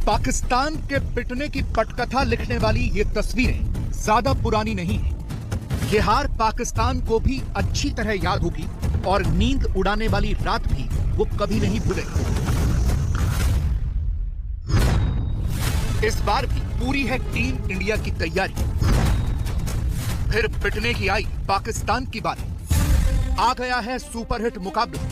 पाकिस्तान के पिटने की पटकथा लिखने वाली ये तस्वीरें ज्यादा पुरानी नहीं है। ये हार पाकिस्तान को भी अच्छी तरह याद होगी और नींद उड़ाने वाली रात भी वो कभी नहीं भूलेगा। इस बार भी पूरी है टीम इंडिया की तैयारी। फिर पिटने की आई पाकिस्तान की बारी। आ गया है सुपरहिट मुकाबला।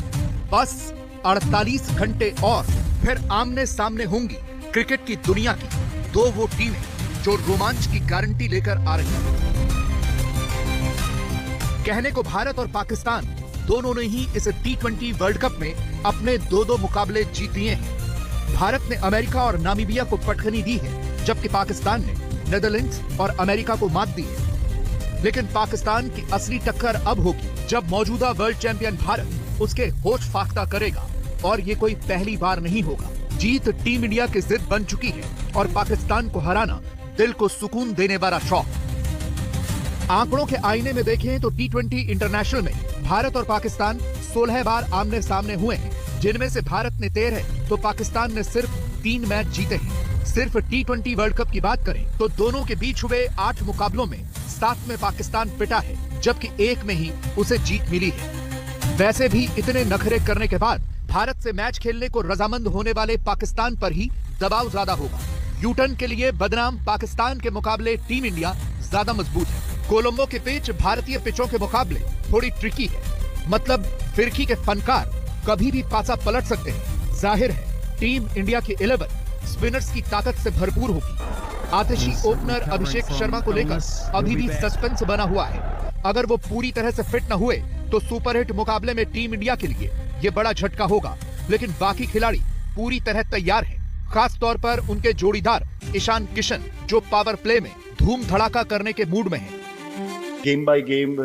बस 48 घंटे और फिर आमने सामने होंगी क्रिकेट की दुनिया की दो वो टीमें जो रोमांच की गारंटी लेकर आ रही हैं। कहने को भारत और पाकिस्तान दोनों ने ही इस T20 वर्ल्ड कप में अपने दो मुकाबले जीत लिए हैं। भारत ने अमेरिका और नामीबिया को पटखनी दी है, जबकि पाकिस्तान ने नेदरलैंड्स और अमेरिका को मात दी है। लेकिन पाकिस्तान की असली टक्कर अब होगी जब मौजूदा वर्ल्ड चैंपियन भारत उसके होश फाख्ता करेगा, और ये कोई पहली बार नहीं होगा। जीत टीम इंडिया की जिद बन चुकी है और पाकिस्तान को हराना दिल को सुकून देने वाला शौक। आंकड़ों के आईने में देखें तो T20 इंटरनेशनल में भारत और पाकिस्तान 16 बार आमने सामने हुए हैं, जिनमें से भारत ने 13 तो पाकिस्तान ने सिर्फ 3 मैच जीते हैं। सिर्फ T20 वर्ल्ड कप की बात करें तो दोनों के बीच हुए 8 मुकाबलों में 7 में पाकिस्तान पिटा है, जबकि 1 में ही उसे जीत मिली है। वैसे भी इतने नखरे करने के बाद भारत से मैच खेलने को रजामंद होने वाले पाकिस्तान पर ही दबाव ज्यादा होगा। यूटर्न के लिए बदनाम पाकिस्तान के मुकाबले टीम इंडिया ज्यादा मजबूत है। कोलंबो की पिच भारतीय पिचों के मुकाबले थोड़ी ट्रिकी है, मतलब फिरकी के फनकार कभी भी पासा पलट सकते हैं। जाहिर है टीम इंडिया की 11 स्पिनर्स की ताकत से भरपूर होगी। आतिशी ओपनर अभिषेक शर्मा को लेकर अभी भी सस्पेंस बना हुआ है। अगर वो पूरी तरह से फिट न हुए तो सुपरहिट मुकाबले में टीम इंडिया के लिए ये बड़ा झटका होगा। लेकिन बाकी खिलाड़ी पूरी तरह तैयार हैं, खास तौर पर उनके जोड़ीदार ईशान किशन, जो पावर प्ले में धूम धड़ाका करने के मूड में हैं। Game by game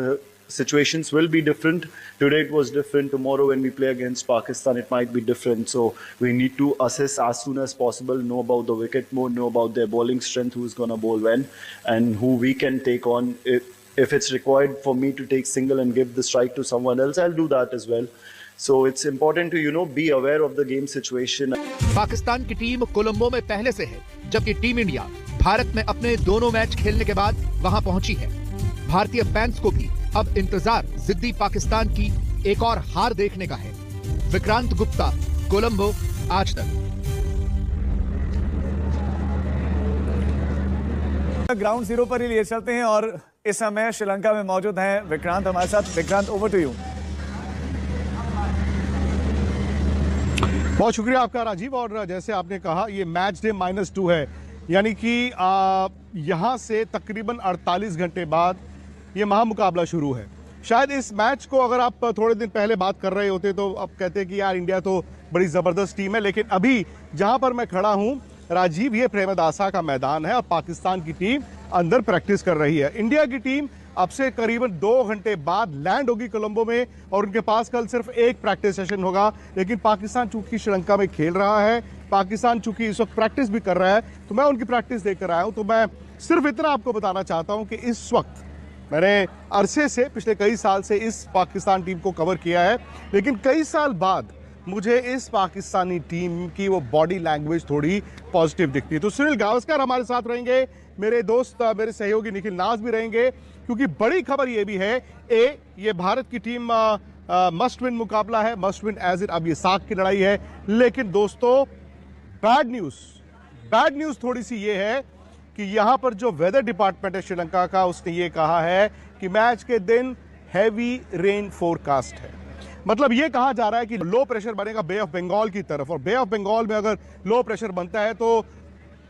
situations will be different. Today it was different. Tomorrow when we play against Pakistan it might be different. So we need to assess as soon as possible, know about the wicket mode, know about their bowling strength, who's going to bowl when, and who we can take on. If it's required for me to take single and give the strike to someone else, I'll do that as well. So it's important to be aware of the game situation. Pakistan की team Colombo में पहले से है, जबकि team India Bharat में अपने दोनों match खेलने के बाद वहां पहुंची है। भारतीय फैंस को भी अब इंतजार जिद्दी पाकिस्तान की एक और हार देखने का है। विक्रांत गुप्ता, कोलंबो, आज तक। ग्राउंड जीरो पर ही लिए चलते हैं और इस समय श्रीलंका में मौजूद हैं विक्रांत हमारे साथ। Vikrant, over to you. बहुत शुक्रिया आपका राजीव। और जैसे आपने कहा ये मैच डे -2 है, यानी कि यहाँ से तकरीबन 48 घंटे बाद ये महामुकाबला शुरू है। शायद इस मैच को अगर आप थोड़े दिन पहले बात कर रहे होते तो अब कहते कि यार इंडिया तो बड़ी ज़बरदस्त टीम है, लेकिन अभी जहाँ पर मैं खड़ा हूँ राजीव, ये प्रेमदासा का मैदान है और पाकिस्तान की टीम अंदर प्रैक्टिस कर रही है। इंडिया की टीम अब से करीबन 2 घंटे बाद लैंड होगी कोलंबो में और उनके पास कल सिर्फ एक प्रैक्टिस सेशन होगा। लेकिन पाकिस्तान चूंकि श्रीलंका में खेल रहा है, पाकिस्तान चूंकि इस वक्त प्रैक्टिस भी कर रहा है, तो मैं उनकी प्रैक्टिस देखकर आया हूं। तो मैं सिर्फ इतना आपको बताना चाहता हूं कि इस वक्त मैंने अरसे से, पिछले कई साल से इस पाकिस्तान टीम को कवर किया है, लेकिन कई साल बाद मुझे इस पाकिस्तानी टीम की वो बॉडी लैंग्वेज थोड़ी पॉजिटिव दिखती है। तो सुनील गावस्कर हमारे साथ रहेंगे, मेरे दोस्त, मेरे सहयोगी निखिल नाज भी रहेंगे, क्योंकि बड़ी खबर ये भी है, ये भारत की टीम मस्ट विन मुकाबला है, मस्ट विन एज इट, अब ये साख की लड़ाई है। लेकिन दोस्तों बैड न्यूज़ थोड़ी सी ये है कि यहाँ पर जो वेदर डिपार्टमेंट है श्रीलंका का, उसने ये कहा है कि मैच के दिन हैवी रेन फोरकास्ट है। मतलब ये कहा जा रहा है कि लो प्रेशर बनेगा बे ऑफ बंगाल की तरफ, और बे ऑफ बंगाल में अगर लो प्रेशर बनता है तो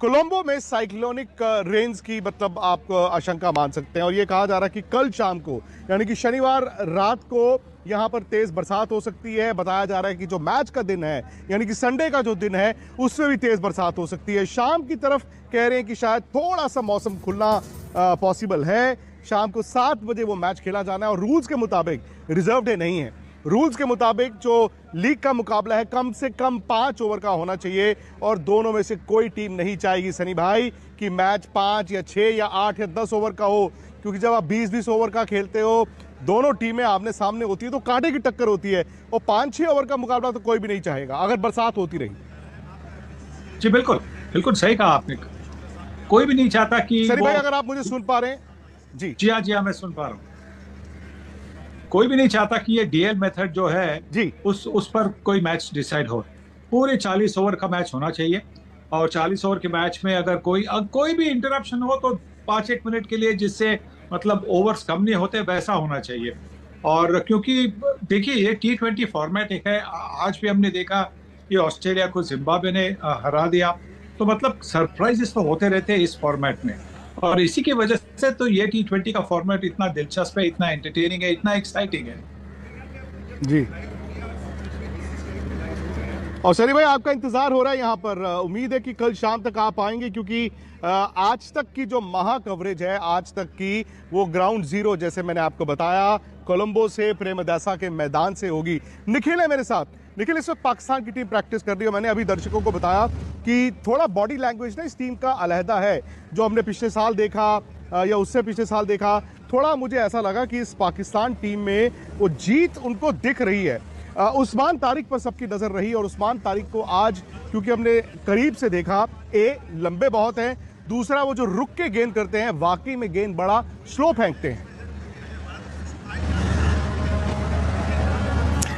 कोलंबो में साइक्लोनिक रेंज की मतलब आप आशंका मान सकते हैं। और ये कहा जा रहा है कि कल शाम को, यानी कि शनिवार रात को, यहाँ पर तेज बरसात हो सकती है। बताया जा रहा है कि जो मैच का दिन है, यानी कि संडे का जो दिन है, उसमें भी तेज बरसात हो सकती है। शाम की तरफ कह रहे हैं कि शायद थोड़ा सा मौसम खुलना पॉसिबल है। शाम को 7 बजे वो मैच खेला जाना है और रूल्स के मुताबिक रिजर्व डे नहीं है। रूल्स के मुताबिक जो लीग का मुकाबला है कम से कम 5 ओवर का होना चाहिए, और दोनों में से कोई टीम नहीं चाहेगी सनी भाई कि मैच 5 या 6 या 8 या 10 ओवर का हो, क्योंकि जब आप 20-20 ओवर का खेलते हो, दोनों टीमें आमने सामने होती है तो कांटे की टक्कर होती है, और 5-6 ओवर का मुकाबला तो कोई भी नहीं चाहेगा अगर बरसात होती रही। जी बिल्कुल। बिल्कुल सही कहा आपने। कोई भी नहीं चाहता कि सनी भाई अगर आप मुझे सुन पा रहे हैं जी। जी हाँ मैं सुन पा रहा हूँ। कोई भी नहीं चाहता कि ये डीएल मेथड जो है जी उस पर कोई मैच डिसाइड हो। पूरे 40 ओवर का मैच होना चाहिए, और 40 ओवर के मैच में अगर कोई भी इंटरप्शन हो तो 5-1 मिनट के लिए, जिससे मतलब ओवर्स कम नहीं होते, वैसा होना चाहिए। और क्योंकि देखिए ये T20 फॉर्मेट एक है। आज भी हमने देखा कि ऑस्ट्रेलिया को जिम्बाब्वे ने हरा दिया। तो मतलब सरप्राइजेस तो होते रहते हैं इस फॉर्मेट में, और इसी की वजह से तो ये T20 का फॉर्मेट इतना दिलचस्प है, इतना एंटरटेनिंग है, इतना एक्साइटिंग है। जी। और सनी भाई आपका इंतजार हो रहा है यहाँ पर, उम्मीद है कि कल शाम तक आप आएंगे, क्योंकि आज तक की जो महा कवरेज है, आज तक की वो ग्राउंड जीरो, जैसे मैंने आपको बताया, कोलंबो से प्रेमदासा के मैदान से होगी। निखिल है मेरे साथ। निखिल, इस वक्त पाकिस्तान की टीम प्रैक्टिस कर रही है। मैंने अभी दर्शकों को बताया कि थोड़ा बॉडी लैंग्वेज ना इस टीम का अलहदा है, जो हमने पिछले साल देखा या उससे पिछले साल देखा। थोड़ा मुझे ऐसा लगा कि इस पाकिस्तान टीम में वो जीत उनको दिख रही है। उस्मान तारिक पर सबकी नज़र रही, और उस्मान तारिक को आज क्योंकि हमने करीब से देखा, लंबे बहुत हैं, दूसरा वो जो रुक के गेंद करते हैं, वाकई में गेंद बड़ा स्लो फेंकते हैं।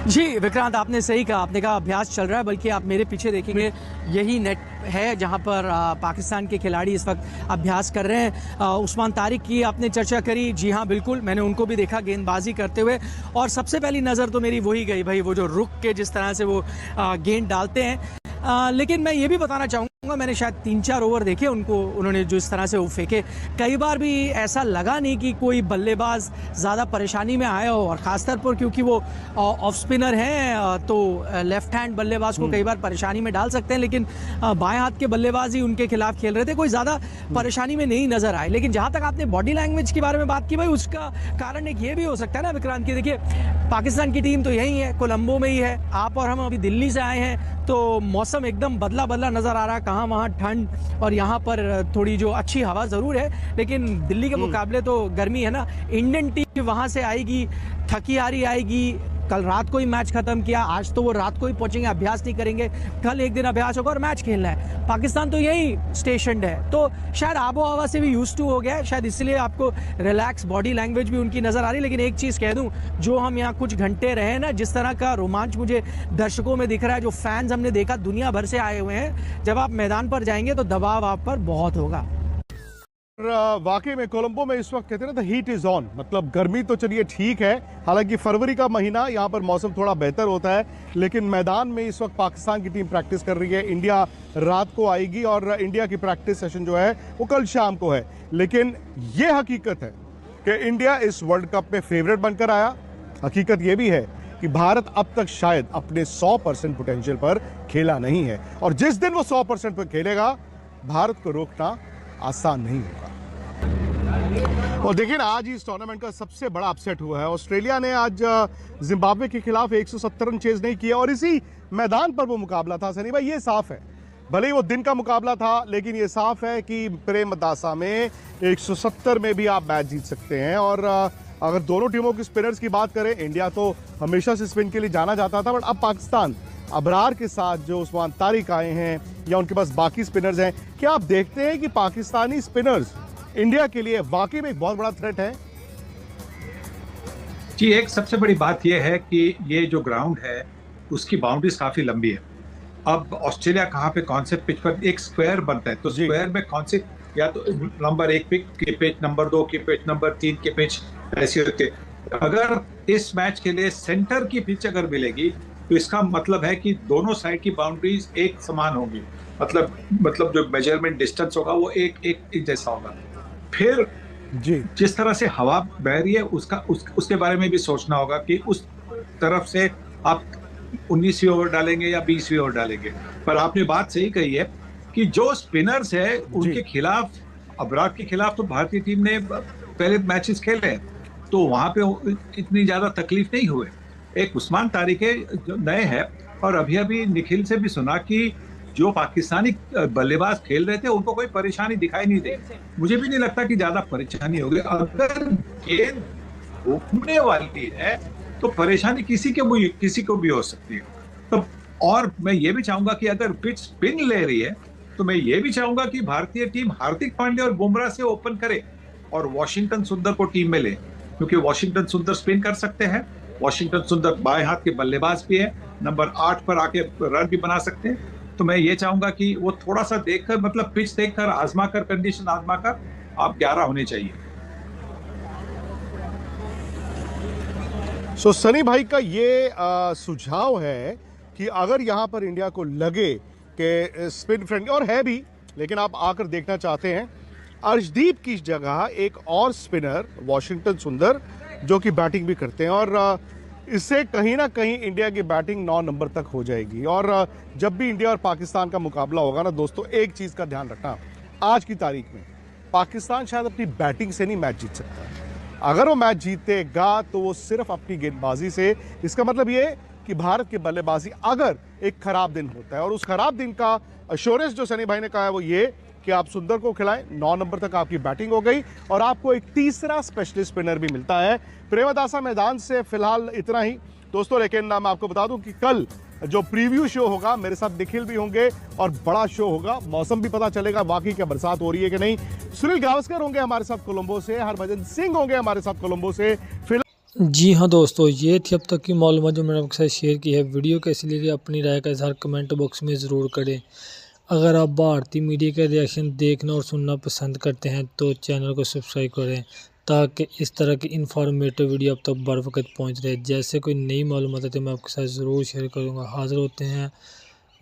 जी विक्रांत, आपने सही कहा। आपने कहा अभ्यास चल रहा है, बल्कि आप मेरे पीछे देखेंगे यही नेट है जहां पर पाकिस्तान के खिलाड़ी इस वक्त अभ्यास कर रहे हैं। उस्मान तारिक की आपने चर्चा करी, जी हाँ बिल्कुल, मैंने उनको भी देखा गेंदबाजी करते हुए, और सबसे पहली नज़र तो मेरी वही गई भाई, वो जो रुक के जिस तरह से वो गेंद डालते हैं। लेकिन मैं ये भी बताना चाहूँगा, मैंने शायद 3-4 ओवर देखे उन्होंने जो इस तरह से वो फेंके, कई बार भी ऐसा लगा नहीं कि कोई बल्लेबाज ज़्यादा परेशानी में आया हो, और ख़ासतौर पर क्योंकि वो ऑफ स्पिनर हैं तो लेफ्ट हैंड बल्लेबाज को कई बार परेशानी में डाल सकते हैं, लेकिन बाएं हाथ के बल्लेबाज ही उनके खिलाफ खेल रहे थे, कोई ज़्यादा परेशानी में नहीं नज़र आए। लेकिन जहाँ तक आपने बॉडी लैंग्वेज के बारे में बात की भाई, उसका कारण एक ये भी हो सकता है ना विक्रांत, की देखिए पाकिस्तान की टीम तो यही है, कोलंबो में ही है, आप और हम अभी दिल्ली से आए हैं, तो मौसम एकदम बदला बदला नज़र आ रहा है, कहाँ वहाँ ठंड, और यहाँ पर थोड़ी जो अच्छी हवा ज़रूर है, लेकिन दिल्ली के मुकाबले तो गर्मी है ना। इंडियन टीम वहाँ से आएगी, थकी हारी आएगी, कल रात को ही मैच खत्म किया, आज तो वो रात को ही पहुंचेंगे, अभ्यास नहीं करेंगे, कल एक दिन अभ्यास होगा और मैच खेलना है। पाकिस्तान तो यही स्टेशनड है, तो शायद आबो हवा से भी यूज टू हो गया है, शायद इसलिए आपको रिलैक्स बॉडी लैंग्वेज भी उनकी नज़र आ रही है। लेकिन एक चीज़ कह दूं, जो हम यहाँ कुछ घंटे रहे ना, जिस तरह का रोमांच मुझे दर्शकों में दिख रहा है, जो फैंस हमने देखा दुनिया भर से आए हुए हैं, जब आप मैदान पर जाएंगे तो दबाव आप पर बहुत होगा। वाकई में कोलंबो में इस वक्त कहते हैं ना, द हीट इज ऑन, मतलब गर्मी तो चलिए ठीक है, हालांकि फरवरी का महीना यहाँ पर मौसम थोड़ा बेहतर होता है, लेकिन मैदान में इस वक्त पाकिस्तान की टीम प्रैक्टिस कर रही है। इंडिया रात को आएगी और इंडिया की प्रैक्टिस सेशन जो है वो कल शाम को है। लेकिन ये हकीकत है कि इंडिया इस वर्ल्ड कप में फेवरेट बनकर आया। हकीकत ये भी है कि भारत अब तक शायद अपने 100% पोटेंशियल पर खेला नहीं है, और जिस दिन वो 100% पर खेलेगा, भारत को रोकना आसान नहीं होगा। और देखिए ना, आज इस टूर्नामेंट का सबसे बड़ा अपसेट हुआ है। ऑस्ट्रेलिया ने आज जिम्बाब्वे के खिलाफ 170 रन चेज नहीं किया, और इसी मैदान पर वो मुकाबला था। सनी भाई, ये साफ है, भले ही वो दिन का मुकाबला था, लेकिन ये साफ है कि प्रेमदासा में 170 में भी आप मैच जीत सकते हैं। और अगर दोनों टीमों की स्पिनर्स की बात करें, इंडिया तो हमेशा से स्पिन के लिए जाना जाता था, बट अब पाकिस्तान अबरार के साथ जो उस्मान तारिक आए हैं, या उनके पास बाकी स्पिनर्स हैं, क्या आप देखते हैं कि पाकिस्तानी स्पिनर्स इंडिया के लिए वाकई में एक बहुत बड़ा थ्रेट है? जी, एक सबसे बड़ी बात यह है कि ये जो ग्राउंड है उसकी बाउंड्रीज काफी लंबी है। अब ऑस्ट्रेलिया कहाँ पे कौन से पिच पर एक स्क्वायर बनता है, तो स्क्वायर में कौन से, या तो नंबर 1 पिच की पिच, नंबर 2 की पिच, नंबर 3 की पिच, ऐसे होते। अगर इस मैच के लिए सेंटर की पिच अगर मिलेगी तो इसका मतलब है कि दोनों साइड की बाउंड्रीज एक समान होगी, मतलब जो मेजरमेंट डिस्टेंस होगा वो एक जैसा होगा। फिर जी, जिस तरह से हवा बह रही है उसके बारे में भी सोचना होगा कि उस तरफ से आप 19वीं ओवर डालेंगे या 20वीं ओवर डालेंगे। पर आपने बात सही कही है कि जो स्पिनर्स है उनके खिलाफ, अबरार के खिलाफ तो भारतीय टीम ने पहले मैचेस खेले हैं, तो वहां पे इतनी ज्यादा तकलीफ नहीं हुए। एक उस्मान तारिक है जो नए हैं, और अभी निखिल से भी सुना कि जो पाकिस्तानी बल्लेबाज खेल रहे थे उनको कोई परेशानी दिखाई नहीं दी। मुझे भी नहीं लगता कि ज्यादा परेशानी होगी। अगर गेंद घूमने वाली है तो परेशानी किसी को भी हो सकती है। तो और मैं ये भी चाहूंगा कि अगर पिच स्पिन ले रही है तो मैं ये भी चाहूंगा कि भारतीय टीम हार्दिक पांड्या और बुमराह से ओपन करे और वॉशिंगटन सुंदर को टीम में ले, क्योंकि वॉशिंगटन सुंदर स्पिन कर सकते हैं। वॉशिंगटन सुंदर बाएं हाथ के बल्लेबाज भी है, नंबर 8 पर आके रन भी बना सकते हैं। तो मैं ये चाहूंगा कि वो थोड़ा सा देखकर, मतलब पिच देखकर, आजमाकर, कंडीशन आजमाकर आप 11 होने चाहिए। सो सनी भाई का ये सुझाव है कि अगर यहाँ पर इंडिया को लगे कि स्पिन फ्रेंडली और है भी, लेकिन आप आकर देखना चाहते हैं अर्शदीप की जगह एक और स्पिनर वॉशिंगटन सुंदर जो कि बैटिंग भी करते हैं, और इससे कहीं ना कहीं इंडिया की बैटिंग 9 नंबर तक हो जाएगी। और जब भी इंडिया और पाकिस्तान का मुकाबला होगा ना दोस्तों, एक चीज़ का ध्यान रखना, आज की तारीख में पाकिस्तान शायद अपनी बैटिंग से नहीं मैच जीत सकता है। अगर वो मैच जीतेगा तो वो सिर्फ अपनी गेंदबाजी से। इसका मतलब ये कि भारत की बल्लेबाजी अगर एक खराब दिन होता है, और उस खराब दिन का अश्योरेंस जो सनी भाई ने कहा है वो ये कि आप सुंदर को खिलाएं, 9 नंबर तक आपकी बैटिंग हो गई और आपको एक तीसरा स्पेशलिस्ट स्पिनर भी मिलता है। प्रेमदासा मैदान से फिलहाल इतना ही दोस्तों, लेकिन मैं आपको बता दूं कि कल जो प्रीव्यू शो होगा मेरे साथ निखिल भी होंगे और बड़ा शो होगा, मौसम भी पता चलेगा वाकई क्या बरसात हो रही है कि नहीं। सुनील गावस्कर होंगे हमारे साथ कोलंबो से, हरभजन सिंह होंगे हमारे साथ कोलंबो से। जी हाँ दोस्तों, ये थी अब तक की मालूमात जो मैंने आपके साथ शेयर की है। वीडियो कैसी लगी अपनी राय का इज़हार कमेंट बॉक्स में ज़रूर करें। अगर आप भारतीय मीडिया का रिएक्शन देखना और सुनना पसंद करते हैं तो चैनल को सब्सक्राइब करें, ताकि इस तरह की इन्फॉर्मेटिव वीडियो अब तक बर वक्त पहुँच रहे। जैसे कोई नई मालूमात है तो मैं आपके साथ ज़रूर शेयर करूँगा। हाज़िर होते हैं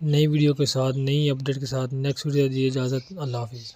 नई वीडियो के साथ, नई अपडेट के साथ। नेक्स्ट वीडियो दीजिए इजाज़त। अल्लाह हाफिज़।